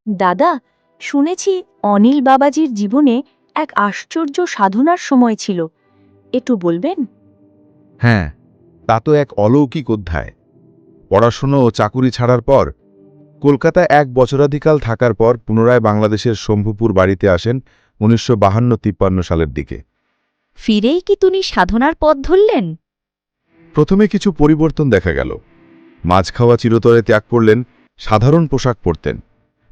দাদা, শুনেছি অনিল বাবাজির জীবনে এক আশ্চর্য সাধনার সময় ছিল, একটু বলবেন? হ্যাঁ, তা তো এক অলৌকিক অধ্যায়। পড়াশুনো ও চাকুরি ছাড়ার পর কলকাতায় ১ বছরাধিকাল থাকার পর পুনরায় বাংলাদেশের শম্ভুপুর বাড়িতে আসেন ১৯৫২-৫৩ সালের দিকে। ফিরেই কি তিনি সাধনার পথ ধরলেন? প্রথমে কিছু পরিবর্তন দেখা গেল। মাছ খাওয়া চিরতরে ত্যাগ করলেন, সাধারণ পোশাক পরতেন।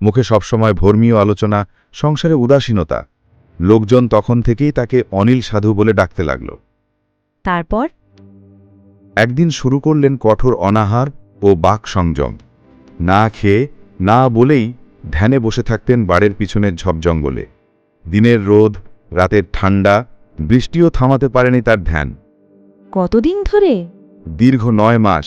মুখে সবসময় ধর্মীয় আলোচনা, সংসারে উদাসীনতা। লোকজন তখন থেকেই তাকে অনিল সাধু বলে ডাকতে লাগল। তারপর? একদিন শুরু করলেন কঠোর অনাহার ও বাক সংযম। না খেয়ে, না বলেই ধ্যানে বসে থাকতেন বাড়ির পিছনের ঝোপ জঙ্গলে। দিনের রোদ, রাতের ঠান্ডা, বৃষ্টিও থামাতে পারেনি তার ধ্যান। কতদিন ধরে? দীর্ঘ ৯ মাস।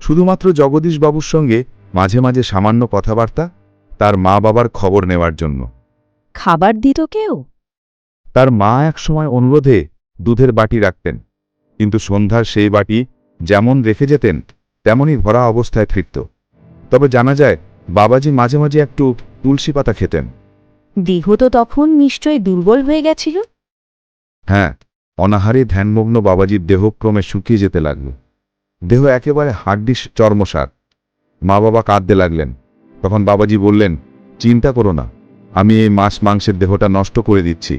শুধুমাত্র জগদীশবাবুর সঙ্গে মাঝে মাঝে সামান্য কথাবার্তা, তার মা বাবার খবর নেওয়ার জন্য। খাবার দিত কেউ? তার মা একসময় অনুরোধে দুধের বাটি রাখতেন, কিন্তু সন্ধ্যার সেই বাটি যেমন রেখে যেতেন তেমনই ভরা অবস্থায় ফিরত। তবে জানা যায় বাবাজি মাঝে মাঝে একটু তুলসী পাতা খেতেন। দেহ তো তখন নিশ্চয় দুর্বল হয়ে গেছিল? হ্যাঁ, অনাহারে ধ্যানমগ্ন বাবাজির দেহ ক্রমে শুকিয়ে যেতে লাগল। দেহ একেবারে হাড্ডি চর্মসার। মা বাবা কাঁদতে লাগলেন। তখন বাবাজি বললেন, চিন্তা করো না, আমি এই মাছ মাংসের দেহটা নষ্ট করে দিচ্ছি।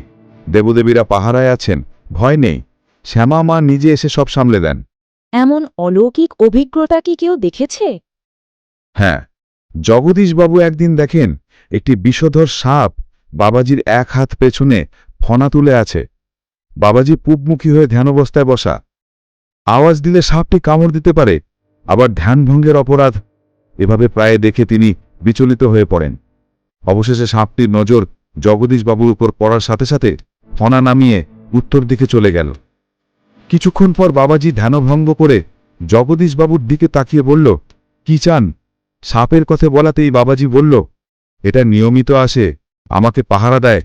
দেবদেবীরা পাহারায় আছেন, ভয় নেই। শ্যামা মা নিজে এসে সব সামলে দেন। এমন অলৌকিক অভিজ্ঞতা কি কেউ দেখেছে? হ্যাঁ, জগদীশবাবু একদিন দেখেন একটি বিষধর সাপ বাবাজির এক হাত পেছনে ফনা তুলে আছে। বাবাজি পূবমুখী হয়ে ধ্যানাবস্থায় বসা। আওয়াজ দিলে সাপটি কামড় দিতে পারে, আবার ধ্যানভঙ্গের অপরাধ। এভাবে প্রায় দেখে তিনি বিচলিত হয়ে পড়েন। অবশেষে সাপটির নজর জগদীশবাবুর উপর পড়ার সাথে সাথে ফনা নামিয়ে উত্তর দিকে চলে গেল। কিছুক্ষণ পর বাবাজি ধ্যানভঙ্গ করে জগদীশবাবুর দিকে তাকিয়ে বলল, কি চান? সাপের কথা বলাতেই বাবাজি বলল, এটা নিয়মিত আসে, আমাকে পাহারা দেয়,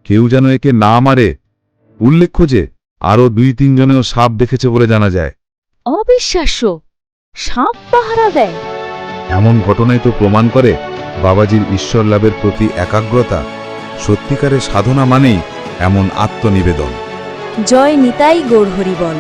কেউ যেন একে না মারে। উল্লেখ্য যে আরও ২-৩ জনেও সাপ দেখেছে বলে জানা যায়। অবিশ্বাস্য! সাপ পাহারা দেয়? এমন ঘটনাই তো প্রমাণ করে বাবাজির ঈশ্বর লাভের প্রতি একাগ্রতা। সত্যিকারের সাধনা মানেই এমন আত্মনিবেদন। জয় নিতাই গৌর হরি বল।